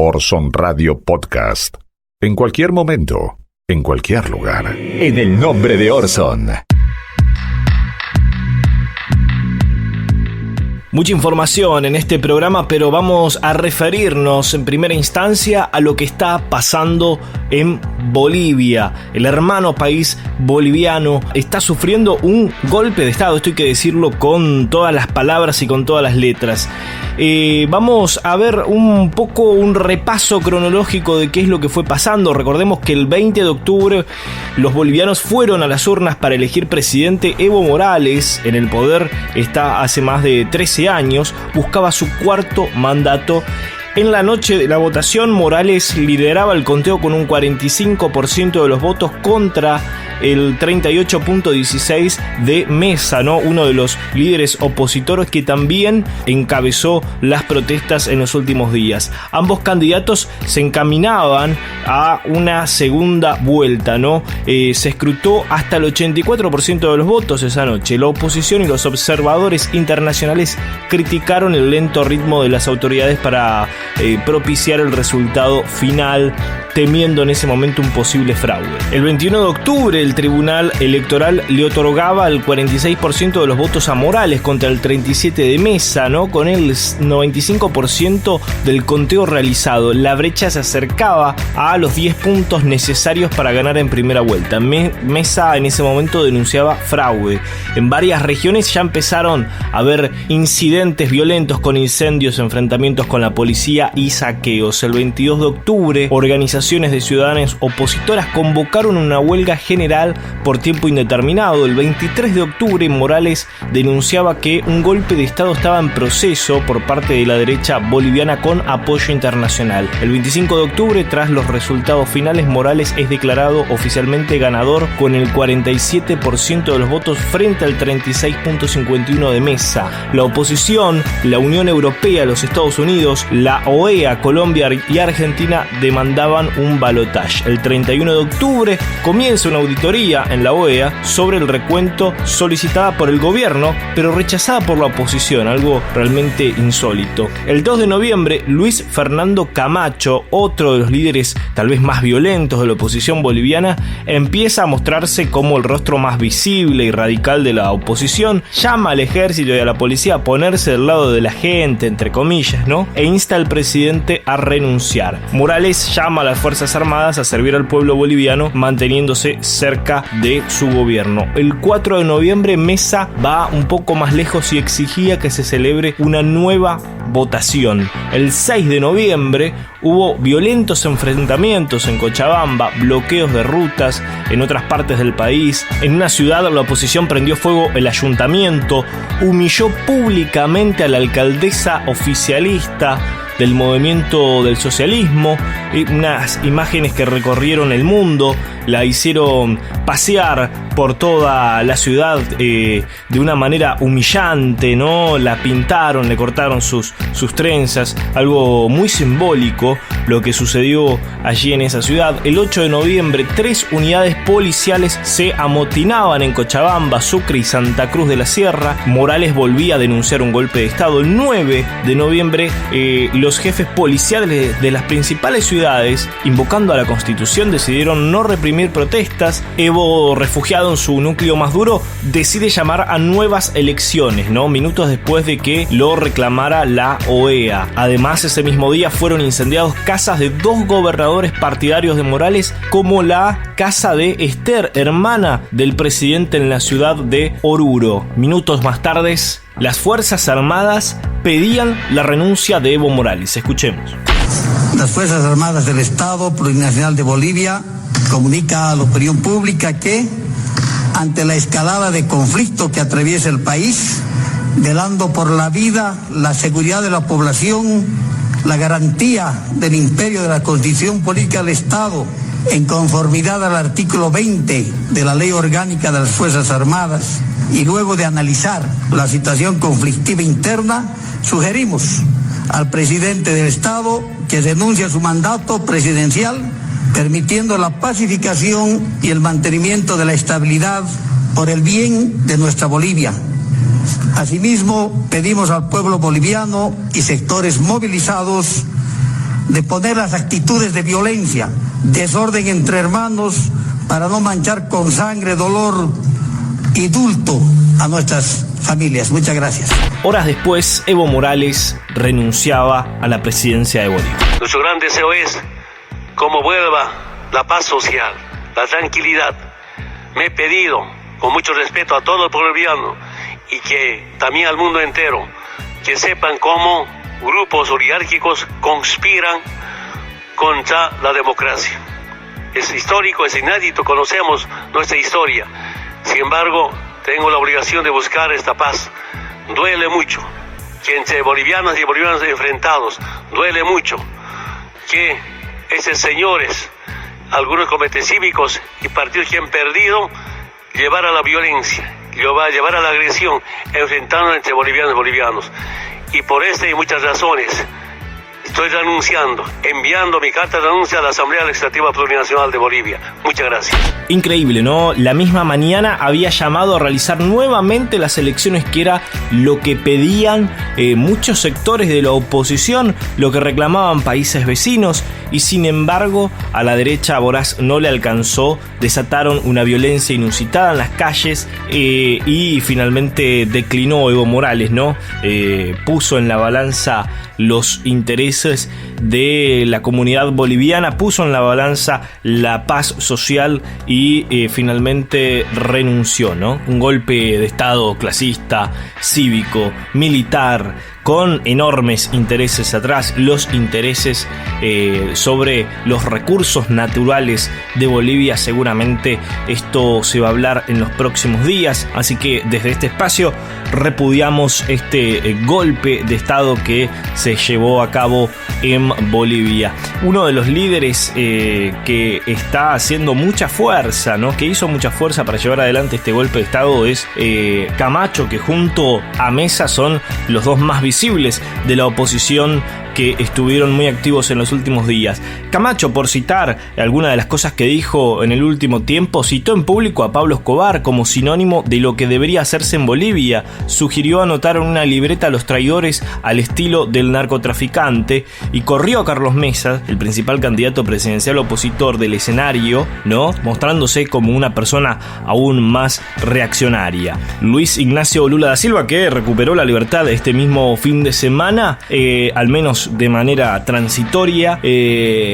Orson Radio Podcast. En cualquier momento, en cualquier lugar. En el nombre de Orson. Mucha información en este programa, pero vamos a referirnos en primera instancia a lo que está pasando en Bolivia. El hermano país boliviano está sufriendo un golpe de estado, esto hay que decirlo con todas las palabras y con todas las letras. Vamos a ver un poco un repaso cronológico de qué es lo que fue pasando. Recordemos que el 20 de octubre los bolivianos fueron a las urnas para elegir presidente. Evo Morales, en el poder está hace más de 13 años, buscaba su cuarto mandato. En la noche de la votación, Morales lideraba el conteo con un 45% de los votos contra el 38.16 de Mesa, ¿no? Uno de los líderes opositores que también encabezó las protestas en los últimos días. Ambos candidatos se encaminaban a una segunda vuelta, ¿no? Se escrutó hasta el 84% de los votos esa noche. La oposición y los observadores internacionales criticaron el lento ritmo de las autoridades para propiciar el resultado final, temiendo en ese momento un posible fraude. El 21 de octubre el Tribunal Electoral le otorgaba el 46% de los votos a Morales contra el 37% de Mesa, ¿no? Con el 95% del conteo realizado. La brecha se acercaba a los 10 puntos necesarios para ganar en primera vuelta. Mesa en ese momento denunciaba fraude. En varias regiones ya empezaron a haber incidentes violentos con incendios, enfrentamientos con la policía y saqueos. El 22 de octubre, organizaciones de ciudadanos opositoras convocaron una huelga general por tiempo indeterminado. El 23 de octubre, Morales denunciaba que un golpe de estado estaba en proceso por parte de la derecha boliviana con apoyo internacional. El 25 de octubre, tras los resultados finales, Morales es declarado oficialmente ganador con el 47% de los votos frente al 36.51 de Mesa. La oposición, la Unión Europea, los Estados Unidos, la OEA, Colombia y Argentina demandaban un balotaje. El 31 de octubre comienza una auditoría en la OEA sobre el recuento solicitada por el gobierno, pero rechazada por la oposición, algo realmente insólito. El 2 de noviembre, Luis Fernando Camacho, otro de los líderes tal vez más violentos de la oposición boliviana, empieza a mostrarse como el rostro más visible y radical de la oposición, llama al ejército y a la policía a ponerse del lado de la gente, entre comillas, ¿no? E insta al presidente a renunciar. Morales llama a las Fuerzas Armadas a servir al pueblo boliviano, manteniéndose cerca de su gobierno. El 4 de noviembre, Mesa va un poco más lejos y exigía que se celebre una nueva votación. El 6 de noviembre hubo violentos enfrentamientos en Cochabamba, bloqueos de rutas en otras partes del país. En una ciudad, la oposición prendió fuego el ayuntamiento, humilló públicamente a la alcaldesa oficialista del movimiento del socialismo. Unas imágenes que recorrieron el mundo, la hicieron pasear por toda la ciudad de una manera humillante, ¿no? La pintaron, le cortaron sus trenzas, algo muy simbólico lo que sucedió allí en esa ciudad. El 8 de noviembre, 3 unidades policiales se amotinaban en Cochabamba, Sucre y Santa Cruz de la Sierra. Morales volvía a denunciar un golpe de estado. El 9 de noviembre, los jefes policiales de las principales ciudades, invocando a la Constitución, decidieron no reprimir protestas. Evo, refugiado en su núcleo más duro, decide llamar a nuevas elecciones, ¿no? Minutos después de que lo reclamara la OEA. Además, ese mismo día fueron incendiados casas de 2 gobernadores partidarios de Morales, como la casa de Esther, hermana del presidente, en la ciudad de Oruro. Minutos más tarde, las Fuerzas Armadas pedían la renuncia de Evo Morales. Escuchemos. Las Fuerzas Armadas del Estado Plurinacional de Bolivia comunica a la opinión pública que, ante la escalada de conflicto que atraviesa el país, velando por la vida, la seguridad de la población, la garantía del imperio de la Constitución Política del Estado, en conformidad al artículo 20 de la Ley Orgánica de las Fuerzas Armadas, y luego de analizar la situación conflictiva interna, sugerimos al presidente del Estado que renuncie a su mandato presidencial, permitiendo la pacificación y el mantenimiento de la estabilidad por el bien de nuestra Bolivia. Asimismo, pedimos al pueblo boliviano y sectores movilizados de poner las actitudes de violencia, desorden entre hermanos, para no manchar con sangre, dolor y dulto a nuestras familias. Muchas gracias. Horas después, Evo Morales renunciaba a la presidencia de Bolivia. Nuestro gran deseo es cómo vuelva la paz social, la tranquilidad. Me he pedido, con mucho respeto a todo el pueblo boliviano y que también al mundo entero, que sepan cómo grupos oligárquicos conspiran contra la democracia. Es histórico, es inédito, conocemos nuestra historia. Sin embargo, tengo la obligación de buscar esta paz. Duele mucho que entre bolivianos y bolivianos enfrentados, duele mucho que esos señores, algunos comités cívicos y partidos que han perdido, llevar a la violencia, llevar a la agresión, enfrentando entre bolivianos y bolivianos. Y por esta y muchas razones, estoy renunciando, enviando mi carta de renuncia a la Asamblea Legislativa Plurinacional de Bolivia. Muchas gracias. Increíble, ¿no? La misma mañana había llamado a realizar nuevamente las elecciones, que era lo que pedían muchos sectores de la oposición, lo que reclamaban países vecinos, y sin embargo a la derecha voraz no le alcanzó. Desataron una violencia inusitada en las calles y finalmente declinó Evo Morales, ¿no? Puso en la balanza los intereses de la comunidad boliviana, puso en la balanza la paz social y finalmente renunció, ¿no? Un golpe de estado clasista, cívico, militar, con enormes intereses atrás, los intereses sobre los recursos naturales de Bolivia. Seguramente esto se va a hablar en los próximos días, así que desde este espacio repudiamos este golpe de estado que se llevó a cabo en Bolivia. Uno de los líderes que está haciendo mucha fuerza, ¿no? Que hizo mucha fuerza para llevar adelante este golpe de estado es Camacho, que junto a Mesa son los dos más visibles de la oposición que estuvieron muy activos en los últimos días. Camacho, por citar alguna de las cosas que dijo en el último tiempo, citó en público a Pablo Escobar como sinónimo de lo que debería hacerse en Bolivia, sugirió anotar en una libreta a los traidores al estilo del narcotraficante y corrió a Carlos Mesa, el principal candidato presidencial opositor, del escenario, ¿no? Mostrándose como una persona aún más reaccionaria. Luis Ignacio Lula da Silva, que recuperó la libertad este mismo fin de semana, al menos de manera transitoria,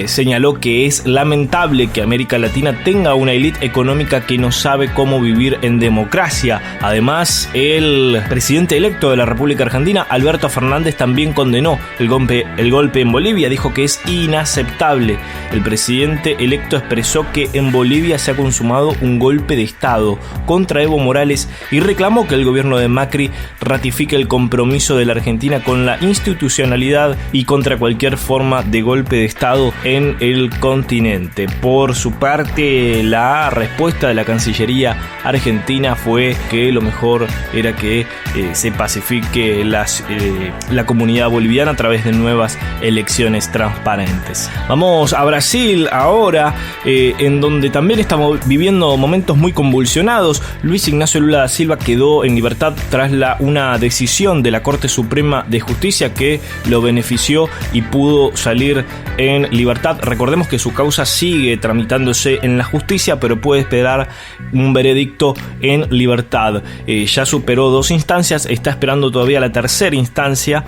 señaló que es lamentable que América Latina tenga una élite económica que no sabe cómo vivir en democracia. Además, el presidente electo de la República Argentina, Alberto Fernández, también condenó el golpe en Bolivia. Dijo que es inaceptable. El presidente electo expresó que en Bolivia se ha consumado un golpe de Estado contra Evo Morales y reclamó que el gobierno de Macri ratifique el compromiso de la Argentina con la institucionalidad y contra cualquier forma de golpe de Estado en el continente. Por su parte, la respuesta de la Cancillería argentina fue que lo mejor era que se pacifique la comunidad boliviana a través de nuevas elecciones transparentes. Vamos a Brasil ahora, en donde también estamos viviendo momentos muy convulsionados. Luis Ignacio Lula da Silva quedó en libertad tras una decisión de la Corte Suprema de Justicia que lo benefició y pudo salir en libertad. Recordemos que su causa sigue tramitándose en la justicia, pero puede esperar un veredicto en libertad. Ya superó 2 instancias, está esperando todavía la tercera instancia,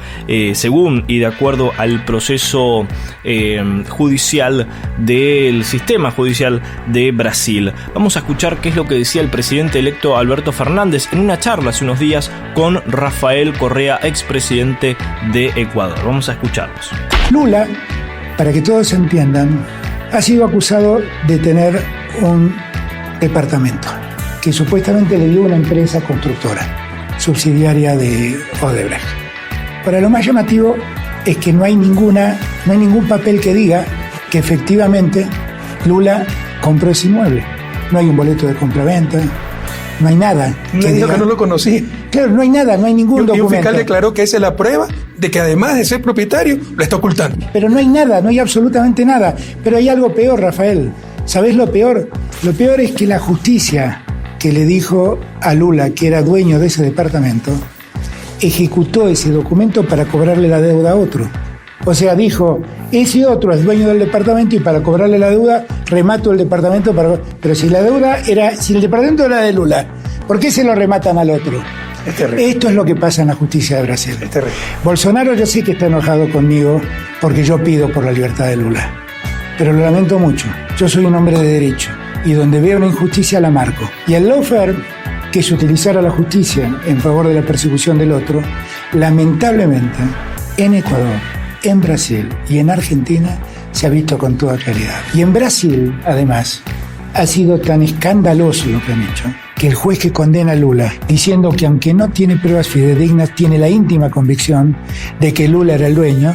según y de acuerdo al proceso judicial del sistema judicial de Brasil. Vamos a escuchar qué es lo que decía el presidente electo Alberto Fernández en una charla hace unos días con Rafael Correa, expresidente de Ecuador. Vamos a escucharlos. Lula, para que todos entiendan, ha sido acusado de tener un departamento que supuestamente le dio una empresa constructora, subsidiaria de Odebrecht. Para lo más llamativo es que no hay ningún papel que diga que efectivamente Lula compró ese inmueble. No hay un boleto de compraventa, no hay nada. Le dijo que no lo conocía. Claro, no hay nada, no hay ningún documento. Y un fiscal declaró que esa es la prueba de que además de ser propietario, lo está ocultando. Pero no hay nada, no hay absolutamente nada. Pero hay algo peor, Rafael. ¿Sabés lo peor? Lo peor es que la justicia que le dijo a Lula que era dueño de ese departamento, ejecutó ese documento para cobrarle la deuda a otro. O sea, dijo, ese otro es dueño del departamento y para cobrarle la deuda remato el departamento. Pero si el departamento era de Lula, ¿por qué se lo rematan al otro? Es terrible. Esto es lo que pasa en la justicia de Brasil. Es terrible. Bolsonaro yo sé que está enojado conmigo porque yo pido por la libertad de Lula. Pero lo lamento mucho. Yo soy un hombre de derecho y donde veo una injusticia la marco. Y el lawfare, que es utilizar a la justicia en favor de la persecución del otro, lamentablemente en Ecuador, en Brasil y en Argentina se ha visto con toda claridad. Y en Brasil, además, ha sido tan escandaloso lo que han hecho, que el juez que condena a Lula, diciendo que aunque no tiene pruebas fidedignas, tiene la íntima convicción de que Lula era el dueño,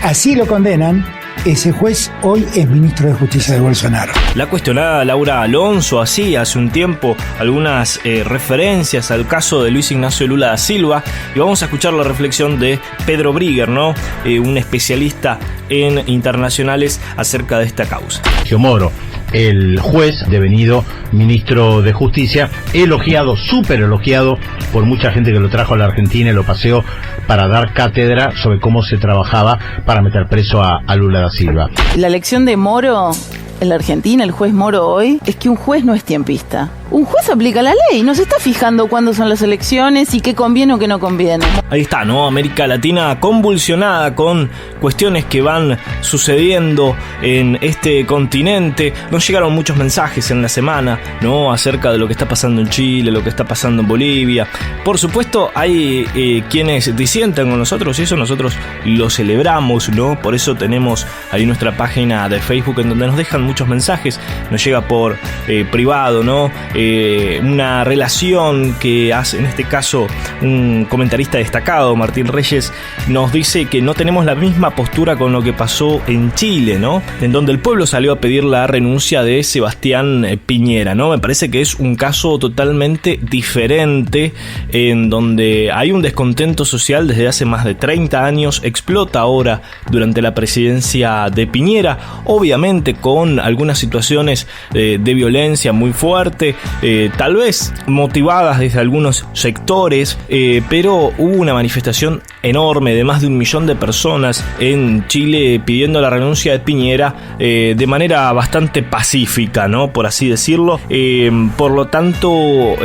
así lo condenan. Ese juez hoy es ministro de Justicia de Bolsonaro. La cuestionada Laura Alonso hacía hace un tiempo algunas referencias al caso de Luis Ignacio Lula da Silva, y vamos a escuchar la reflexión de Pedro Brigger, ¿no? Un especialista en internacionales acerca de esta causa. Moro, el juez devenido ministro de Justicia, elogiado, súper elogiado por mucha gente que lo trajo a la Argentina y lo paseó para dar cátedra sobre cómo se trabajaba para meter preso a Lula da Silva. La lección de Moro en la Argentina, el juez Moro hoy, es que un juez no es tiempista. Un juez aplica la ley, no se está fijando cuándo son las elecciones y qué conviene o qué no conviene. Ahí está, ¿no? América Latina convulsionada con cuestiones que van sucediendo en este continente. Nos llegaron muchos mensajes en la semana, ¿no? Acerca de lo que está pasando en Chile, lo que está pasando en Bolivia. Por supuesto, hay quienes disienten con nosotros y eso nosotros lo celebramos, ¿no? Por eso tenemos ahí nuestra página de Facebook en donde nos dejan muchos mensajes. Nos llega por privado, ¿no? Una relación que hace, en este caso, un comentarista destacado, Martín Reyes, nos dice que no tenemos la misma postura con lo que pasó en Chile, ¿no? En donde el pueblo salió a pedir la renuncia de Sebastián Piñera, ¿no? Me parece que es un caso totalmente diferente, en donde hay un descontento social desde hace más de 30 años, explota ahora durante la presidencia de Piñera, obviamente con algunas situaciones de violencia muy fuerte, tal vez motivadas desde algunos sectores, pero hubo una manifestación enorme de más de 1 millón de personas en Chile pidiendo la renuncia de Piñera de manera bastante pacífica, ¿no? Por así decirlo. Por lo tanto,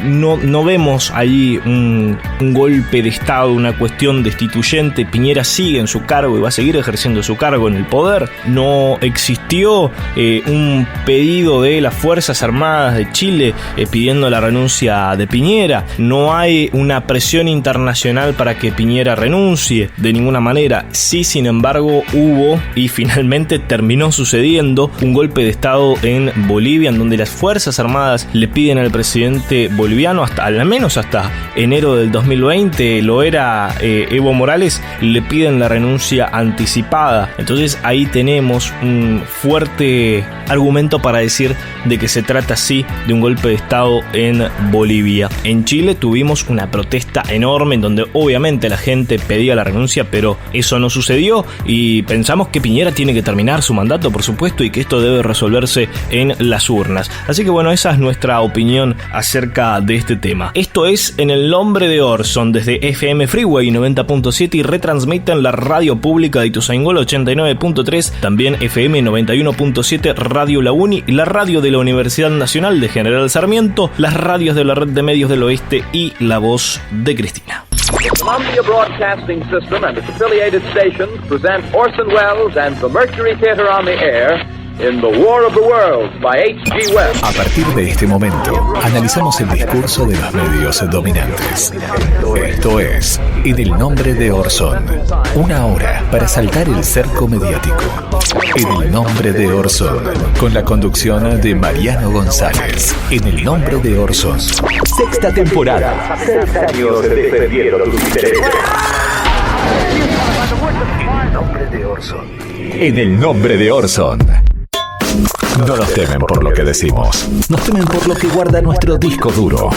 no vemos allí un golpe de Estado, una cuestión destituyente. Piñera sigue en su cargo y va a seguir ejerciendo su cargo en el poder. No existió un pedido de las Fuerzas Armadas de Chile pidiendo la renuncia de Piñera. No hay una presión internacional para que Piñera renuncie de ninguna manera. Sí, sin embargo, hubo y finalmente terminó sucediendo un golpe de Estado en Bolivia, en donde las Fuerzas Armadas le piden al presidente boliviano, hasta al menos hasta enero del 2020 lo era Evo Morales, le piden la renuncia anticipada. Entonces ahí tenemos un fuerte argumento para decir de que se trata así de un golpe de Estado en Bolivia. En Chile tuvimos una protesta enorme en donde obviamente la gente pedía la renuncia, pero eso no sucedió y pensamos que Piñera tiene que terminar su mandato, por supuesto, y que esto debe resolverse en las urnas. Así que bueno, esa es nuestra opinión acerca de este tema. Esto es En el Nombre de Orson desde FM Freeway 90.7 y retransmiten la radio pública de Ituzaingó 89.3, también FM 91.7 Radio La Uni, la radio de la Universidad Nacional de General Sarmiento, las radios de la Red de Medios del Oeste y La Voz de Cristina. Columbia Broadcasting System and its affiliated stations present Orson Welles and the Mercury Theater on the Air in The War of the Worlds by H.G. Wells. A partir de este momento, analizamos el discurso de los medios dominantes. Esto es En el Nombre de Orson. Una hora para saltar el cerco mediático. En el Nombre de Orson. Con la conducción de Mariano González. En el Nombre de Orson. Sexta temporada. 6 años defendiendo tus intereses. En el Nombre de Orson. En el Nombre de Orson. No nos temen por lo que decimos, nos temen por lo que guarda nuestro disco duro.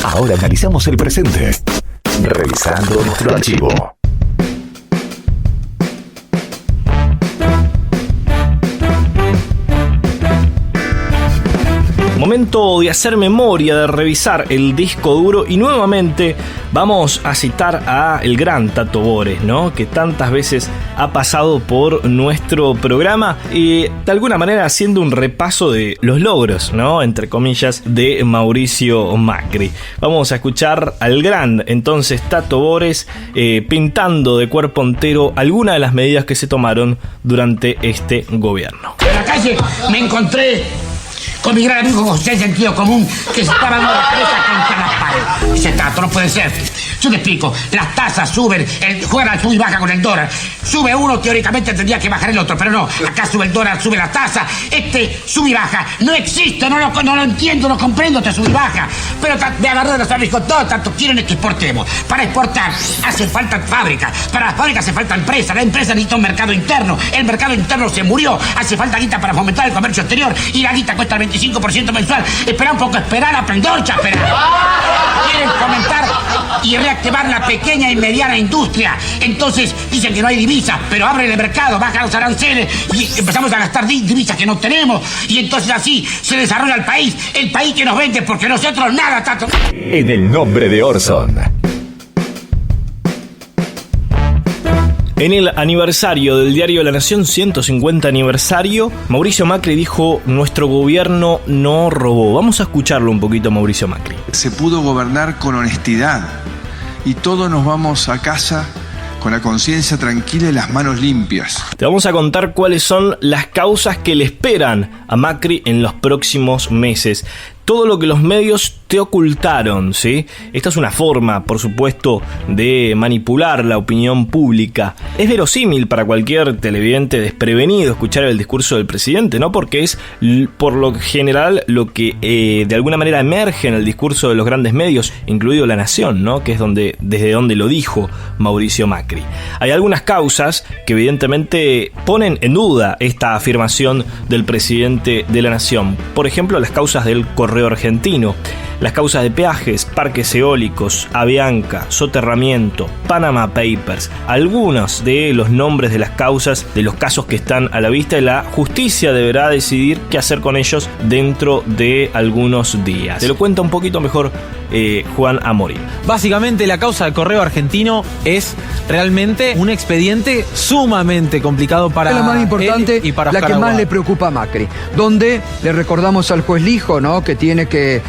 Ahora analizamos el presente, revisando nuestro archivo. Momento de hacer memoria, de revisar el disco duro y nuevamente vamos a citar a el gran Tato Bores, ¿no? Que tantas veces ha pasado por nuestro programa y de alguna manera haciendo un repaso de los logros, ¿no? Entre comillas, de Mauricio Macri. Vamos a escuchar al gran entonces Tato Bores pintando de cuerpo entero algunas de las medidas que se tomaron durante este gobierno. En la calle me encontré con mi gran amigo José Sentido Común, que se estaba dando la presa contra las paredes. Dice: Tato, no puede ser. Yo te explico, las tasas suben, juegan al sub y baja con el dólar. Sube uno, teóricamente tendría que bajar el otro, pero no. Acá sube el dólar, sube la tasa. Sube y baja no existe, no lo entiendo, no comprendo este sube y baja. Pero me agarró de los amigos, todo tanto quieren que exportemos. Para exportar hace falta fábricas, para las fábricas hace falta empresas, la empresa necesita un mercado interno, el mercado interno se murió, hace falta guita para fomentar el comercio exterior y la guita cuesta el 25% mensual. Espera un poco, esperar, aprender, esperar. Quieren fomentar y reactivar la pequeña y mediana industria. Entonces dicen que no hay divisas, pero abren el mercado, bajan los aranceles y empezamos a gastar divisas que no tenemos. Y entonces así se desarrolla el país que nos vende, porque nosotros nada, Tato. En el nombre de Orson. En el aniversario del diario La Nación, 150 aniversario, Mauricio Macri dijo: nuestro gobierno no robó. Vamos a escucharlo un poquito, Mauricio Macri. Se pudo gobernar con honestidad y todos nos vamos a casa con la conciencia tranquila y las manos limpias. Te vamos a contar cuáles son las causas que le esperan a Macri en los próximos meses. Todo lo que los medios te ocultaron, ¿sí? Esta es una forma, por supuesto, de manipular la opinión pública. Es verosímil para cualquier televidente desprevenido escuchar el discurso del presidente, ¿no? Porque es, por lo general, lo que de alguna manera emerge en el discurso de los grandes medios, incluido La Nación, ¿no? Que es desde donde lo dijo Mauricio Macri. Hay algunas causas que evidentemente ponen en duda esta afirmación del presidente de La Nación. Por ejemplo, las causas del correo argentino, las causas de peajes, parques eólicos, Avianca, soterramiento, Panama Papers, algunos de los nombres de las causas de los casos que están a la vista, y la justicia deberá decidir qué hacer con ellos dentro de algunos días. Te lo cuenta un poquito mejor Juan Amorín. Básicamente la causa del correo argentino es realmente un expediente sumamente complicado para es la más importante él y para la que más le preocupa a Macri, donde le recordamos al juez Lijo, ¿no?, que tiene que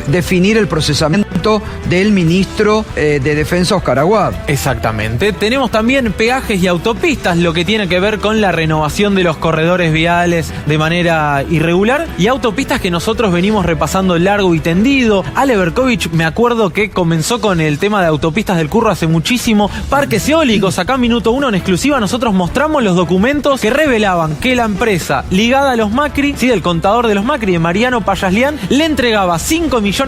definir el procesamiento del ministro de Defensa, Oscar Aguad. Exactamente. Tenemos también peajes y autopistas, lo que tiene que ver con la renovación de los corredores viales de manera irregular, y autopistas que nosotros venimos repasando largo y tendido. Ale Berkovich, me acuerdo que comenzó con el tema de autopistas del Curro hace muchísimo. Parques eólicos, acá en Minuto 1 en exclusiva nosotros mostramos los documentos que revelaban que la empresa ligada a los Macri, sí, del contador de los Macri, de Mariano Payaslián, le entregaba $5 millones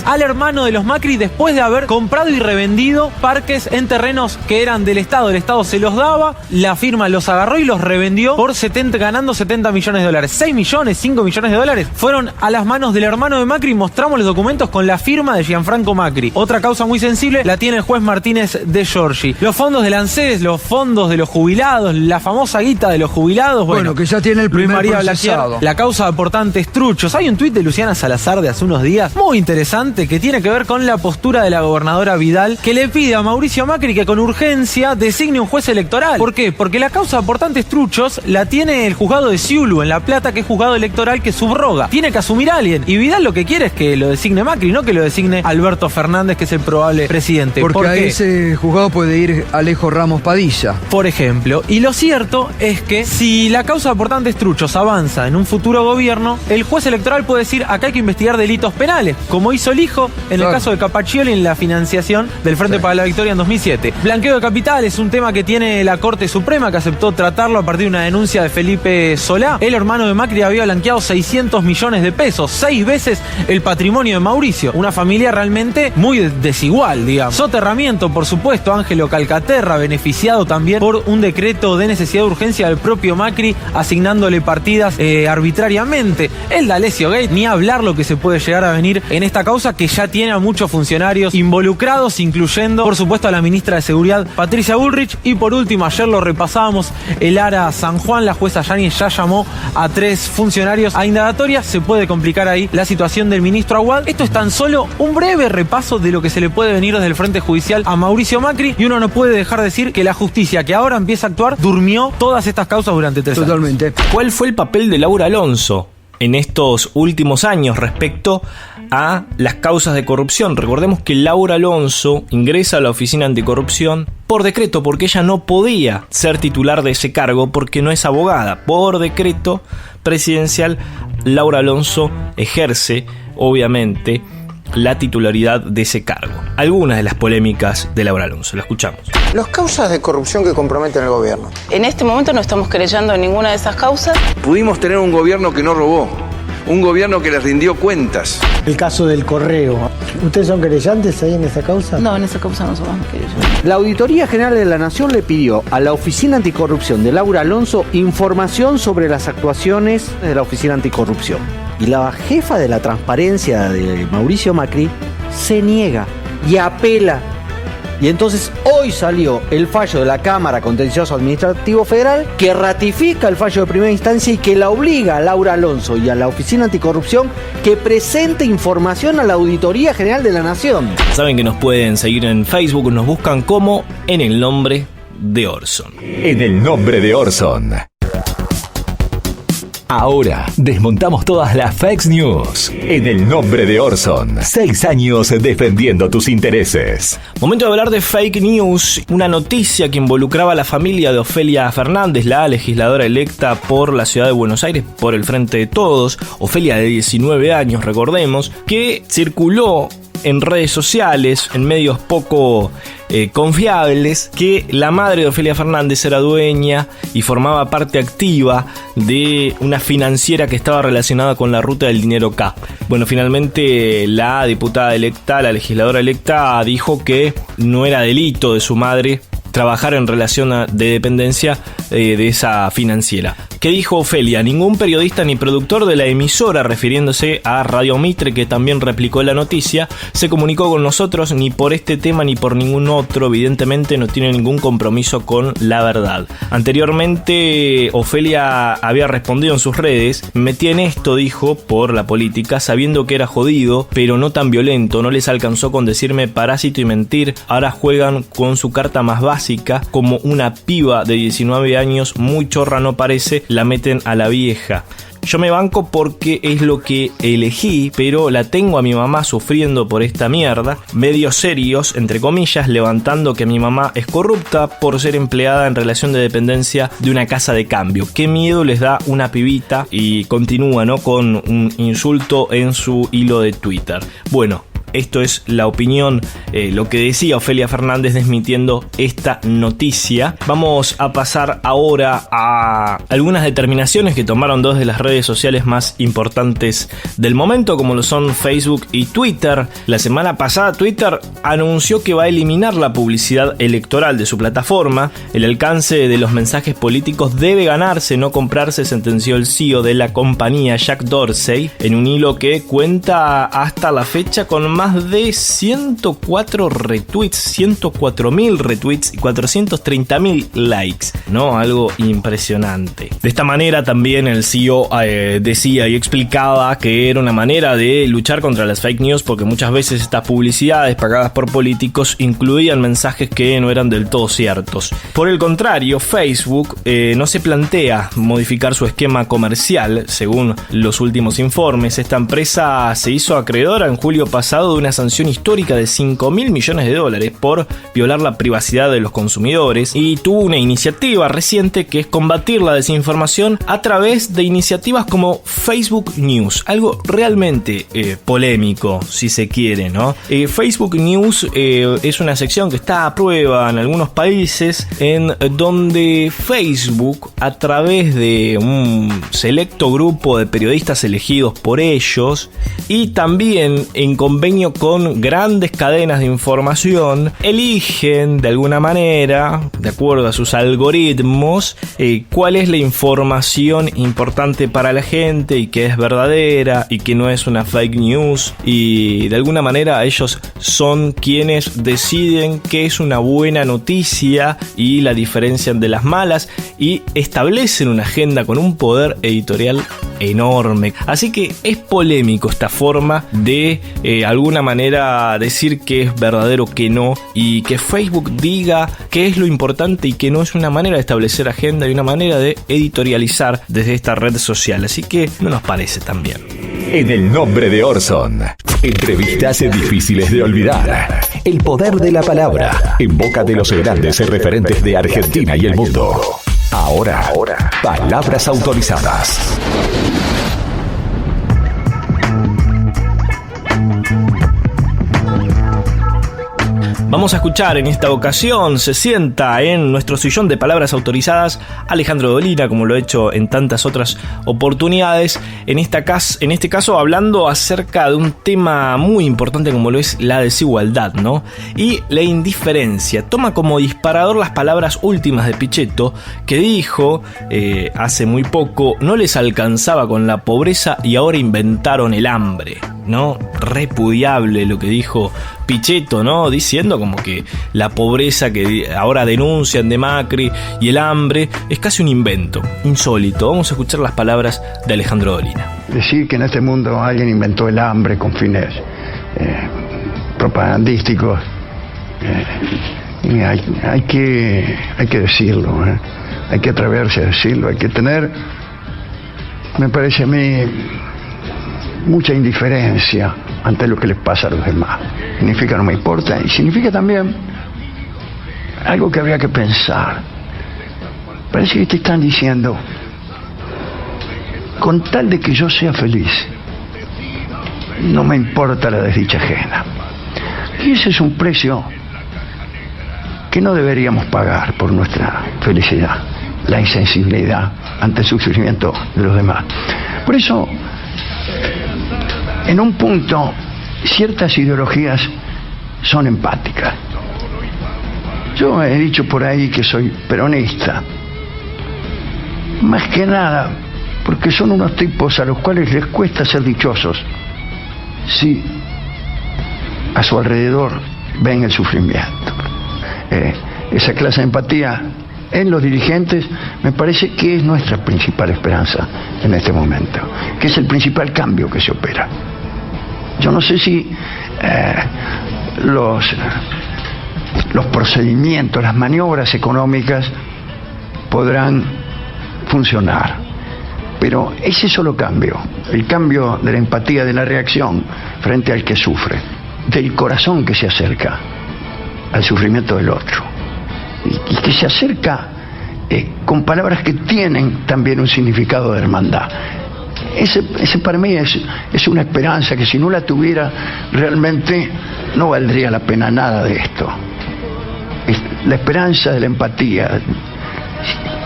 al hermano de los Macri después de haber comprado y revendido parques en terrenos que eran del Estado. El Estado se los daba, la firma los agarró y los revendió por ganando $70 millones. $6 millones, $5 millones fueron a las manos del hermano de Macri. Mostramos los documentos con la firma de Gianfranco Macri. Otra causa muy sensible la tiene el juez Martínez de Giorgi. Los fondos del ANSES, los fondos de los jubilados, la famosa guita de los jubilados. Bueno, que ya tiene el primer procesado. La causa de aportantes truchos. Hay un tuit de Luciana Salazar de hace unos días muy interesante que tiene que ver con la postura de la gobernadora Vidal, que le pide a Mauricio Macri que con urgencia designe un juez electoral. ¿Por qué? Porque la causa de aportantes truchos la tiene el juzgado de Ciulu en La Plata, que es juzgado electoral que subroga. Tiene que asumir a alguien. Y Vidal lo que quiere es que lo designe Macri, no que lo designe Alberto Fernández, que es el probable presidente. Porque a ese juzgado puede ir Alejo Ramos Padilla, por ejemplo. Y lo cierto es que si la causa de aportantes truchos avanza en un futuro gobierno, el juez electoral puede decir: acá hay que investigar delitos penales, como hizo el hijo en el caso de Capaccioli en la financiación del Frente para la Victoria en 2007. Blanqueo de capital es un tema que tiene la Corte Suprema, que aceptó tratarlo a partir de una denuncia de Felipe Solá. El hermano de Macri había blanqueado $600 millones, 6 veces el patrimonio de Mauricio. Una familia realmente muy desigual, digamos. Soterramiento, por supuesto, Ángelo Calcaterra, beneficiado también por un decreto de necesidad de urgencia del propio Macri, asignándole partidas arbitrariamente. El D'Alessio Gate, ni hablar lo que se puede llegar a venir en esta causa que ya tiene a muchos funcionarios involucrados, incluyendo, por supuesto, a la ministra de Seguridad, Patricia Bullrich. Y por último, ayer lo repasábamos, el ARA San Juan, la jueza Yáñez ya llamó a 3 funcionarios a indagatoria. Se puede complicar ahí la situación del ministro Aguad. Esto es tan solo un breve repaso de lo que se le puede venir desde el frente judicial a Mauricio Macri, y uno no puede dejar de decir que la justicia, que ahora empieza a actuar, durmió todas estas causas durante 3 años. Totalmente. ¿Cuál fue el papel de Laura Alonso en estos últimos años respecto a las causas de corrupción? Recordemos que Laura Alonso ingresa a la Oficina Anticorrupción por decreto, porque ella no podía ser titular de ese cargo porque no es abogada. Por decreto presidencial, Laura Alonso ejerce, obviamente, la titularidad de ese cargo. Algunas de las polémicas de Laura Alonso, la escuchamos. Las causas de corrupción que comprometen al gobierno. En este momento no estamos querellando en ninguna de esas causas. Pudimos tener un gobierno que no robó, un gobierno que les rindió cuentas. El caso del correo. ¿Ustedes son querellantes ahí en esa causa? No, en esa causa no somos querellantes. La Auditoría General de la Nación le pidió a la Oficina Anticorrupción de Laura Alonso información sobre las actuaciones de la Oficina Anticorrupción. Y la jefa de la transparencia de Mauricio Macri se niega y apela. Y entonces hoy salió el fallo de la Cámara Contencioso Administrativo Federal que ratifica el fallo de primera instancia y que la obliga a Laura Alonso y a la Oficina Anticorrupción que presente información a la Auditoría General de la Nación. Saben que nos pueden seguir en Facebook, nos buscan como En el Nombre de Orson. En el Nombre de Orson. Ahora desmontamos todas las fake news. En el Nombre de Orson. 6 años defendiendo tus intereses. Momento de hablar de fake news. Una noticia que involucraba a la familia de Ofelia Fernández, la legisladora electa por la ciudad de Buenos Aires por el Frente de Todos. Ofelia, de 19 años, recordemos, que circuló en redes sociales, en medios poco confiables, que la madre de Ofelia Fernández era dueña y formaba parte activa de una financiera que estaba relacionada con la ruta del dinero K. Bueno, finalmente la diputada electa, la legisladora electa, dijo que no era delito de su madre trabajar en relación de dependencia de esa financiera. ¿Qué dijo Ofelia? Ningún periodista ni productor de la emisora, refiriéndose a Radio Mitre, que también replicó la noticia, se comunicó con nosotros ni por este tema ni por ningún otro. Evidentemente no tiene ningún compromiso con la verdad. Anteriormente Ofelia había respondido en sus redes: me metí en esto, dijo, por la política, sabiendo que era jodido, pero no tan violento. No les alcanzó con decirme parásito y mentir. Ahora juegan con su carta más básica, como una piba de 19 años, muy chorra no parece, la meten a la vieja. Yo me banco porque es lo que elegí, pero la tengo a mi mamá sufriendo por esta mierda. Medios serios, entre comillas, levantando que mi mamá es corrupta por ser empleada en relación de dependencia de una casa de cambio. Qué miedo les da una pibita. Y continúa, ¿no?, con un insulto en su hilo de Twitter. Bueno, esto es la opinión, lo que decía Ofelia Fernández desmintiendo esta noticia. Vamos a pasar ahora a algunas determinaciones que tomaron 2 de las redes sociales más importantes del momento, como lo son Facebook y Twitter. La semana pasada Twitter anunció que va a eliminar la publicidad electoral de su plataforma. El alcance de los mensajes políticos debe ganarse, no comprarse, sentenció el CEO de la compañía, Jack Dorsey, en un hilo que cuenta hasta la fecha con más de 104 retweets, 104.000 retweets y 430.000 likes, ¿no? Algo impresionante. De esta manera también el CEO decía y explicaba que era una manera de luchar contra las fake news, porque muchas veces estas publicidades pagadas por políticos incluían mensajes que no eran del todo ciertos. Por el contrario, Facebook no se plantea modificar su esquema comercial, según los últimos informes. Esta empresa se hizo acreedora en julio pasado de una sanción histórica de $5.000 millones por violar la privacidad de los consumidores, y tuvo una iniciativa reciente que es combatir la desinformación a través de iniciativas como Facebook News, algo realmente polémico, si se quiere, ¿no? Facebook News es una sección que está a prueba en algunos países, en donde Facebook, a través de un selecto grupo de periodistas elegidos por ellos y también en convenio convenio con grandes cadenas de información, eligen de alguna manera, de acuerdo a sus algoritmos, cuál es la información importante para la gente y que es verdadera y que no es una fake news, y de alguna manera ellos son quienes deciden qué es una buena noticia y la diferencian de las malas, y establecen una agenda con un poder editorial enorme. Así que es polémico esta forma de alguna manera decir que es verdadero, que no, y que Facebook diga qué es lo importante y que no, es una manera de establecer agenda y una manera de editorializar desde esta red social. Así que no nos parece tan bien. En el nombre de Orson, entrevistas difíciles de olvidar. El poder de la palabra en boca de los grandes referentes de Argentina y el mundo. Ahora, palabras autorizadas. Vamos a escuchar en esta ocasión, se sienta en nuestro sillón de palabras autorizadas Alejandro Dolina, como lo he hecho en tantas otras oportunidades, en este caso hablando acerca de un tema muy importante como lo es la desigualdad, ¿no? Y la indiferencia. Toma como disparador las palabras últimas de Pichetto, que dijo hace muy poco: no les alcanzaba con la pobreza y ahora inventaron el hambre, ¿no? Repudiable lo que dijo Pichetto, ¿no? Diciendo como que la pobreza que ahora denuncian de Macri y el hambre es casi un invento, insólito. Vamos a escuchar las palabras de Alejandro Dolina. Decir que en este mundo alguien inventó el hambre con fines propagandísticos, y hay que decirlo, hay que atreverse a decirlo, hay que tener, me parece a mí, mucha indiferencia ante lo que les pasa a los demás. Significa no me importa, y significa también algo que habría que pensar. Parece que te están diciendo, con tal de que yo sea feliz, no me importa la desdicha ajena. Y ese es un precio que no deberíamos pagar por nuestra felicidad, la insensibilidad ante el sufrimiento de los demás. Por eso, en un punto, ciertas ideologías son empáticas. Yo he dicho por ahí que soy peronista, más que nada porque son unos tipos a los cuales les cuesta ser dichosos si a su alrededor ven el sufrimiento. Esa clase de empatía en los dirigentes me parece que es nuestra principal esperanza en este momento, que es el principal cambio que se opera. Yo no sé si los procedimientos, las maniobras económicas podrán funcionar, pero ese solo cambio, el cambio de la empatía, de la reacción frente al que sufre, del corazón que se acerca al sufrimiento del otro, y que se acerca con palabras que tienen también un significado de hermandad. Ese para mí es una esperanza que si no la tuviera realmente no valdría la pena nada de esto. Es la esperanza de la empatía.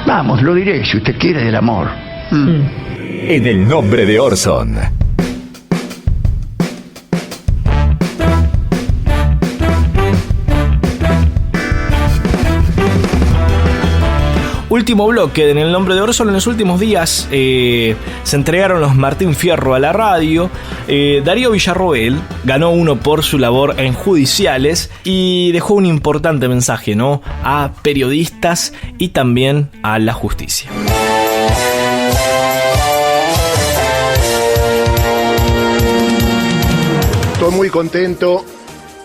Vamos, lo diré, si usted quiere, del amor. En el nombre de Orson. Último bloque en el nombre de Orson. En los últimos días se entregaron los Martín Fierro a la radio. Darío Villarroel ganó uno por su labor en judiciales y dejó un importante mensaje, ¿no?, a periodistas y también a la justicia. Estoy muy contento.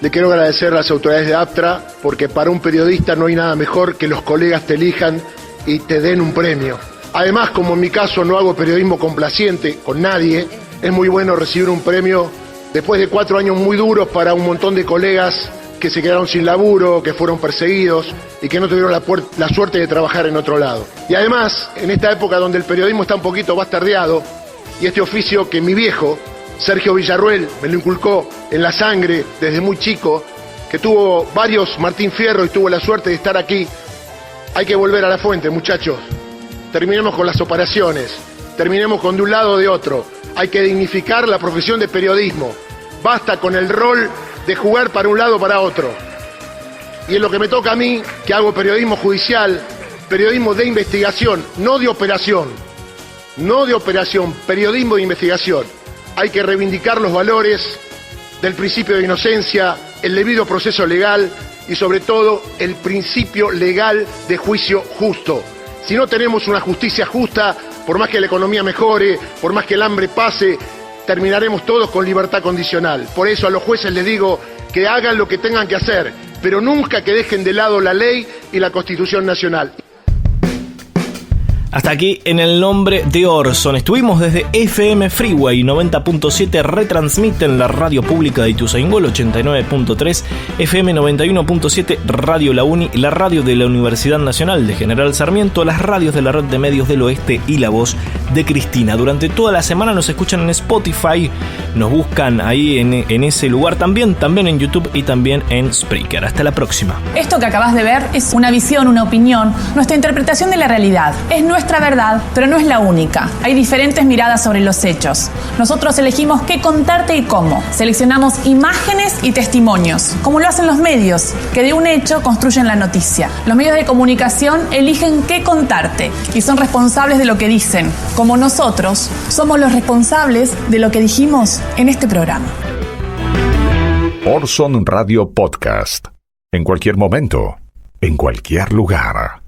Le quiero agradecer a las autoridades de APTRA, porque para un periodista no hay nada mejor que los colegas te elijan y te den un premio. Además, como en mi caso no hago periodismo complaciente con nadie, es muy bueno recibir un premio después de 4 años muy duros para un montón de colegas que se quedaron sin laburo, que fueron perseguidos y que no tuvieron la suerte de trabajar en otro lado. Y además, en esta época donde el periodismo está un poquito bastardeado, y este oficio que mi viejo, Sergio Villarroel, me lo inculcó en la sangre desde muy chico, que tuvo varios Martín Fierro y tuvo la suerte de estar aquí, hay que volver a la fuente, muchachos. Terminemos con las operaciones, terminemos con de un lado o de otro. Hay que dignificar la profesión de periodismo. Basta con el rol de jugar para un lado o para otro. Y en lo que me toca a mí, que hago periodismo judicial, periodismo de investigación, no de operación, periodismo de investigación, hay que reivindicar los valores del principio de inocencia, el debido proceso legal y sobre todo el principio legal de juicio justo. Si no tenemos una justicia justa, por más que la economía mejore, por más que el hambre pase, terminaremos todos con libertad condicional. Por eso a los jueces les digo que hagan lo que tengan que hacer, pero nunca que dejen de lado la ley y la Constitución Nacional. Hasta aquí En el Nombre de Orson. Estuvimos desde FM Freeway 90.7, retransmiten la radio pública de Ituzaingó, 89.3, FM 91.7, Radio La Uni, la radio de la Universidad Nacional de General Sarmiento, las radios de la Red de Medios del Oeste y La Voz de Cristina. Durante toda la semana nos escuchan en Spotify, nos buscan ahí en ese lugar también en YouTube y también en Spreaker. Hasta la próxima. Esto que acabas de ver es una visión, una opinión, nuestra interpretación de la realidad. Es nuestra verdad, pero no es la única. Hay diferentes miradas sobre los hechos. Nosotros elegimos qué contarte y cómo. Seleccionamos imágenes y testimonios, como lo hacen los medios, que de un hecho construyen la noticia. Los medios de comunicación eligen qué contarte y son responsables de lo que dicen, como nosotros somos los responsables de lo que dijimos en este programa. Orson Radio Podcast. En cualquier momento, en cualquier lugar.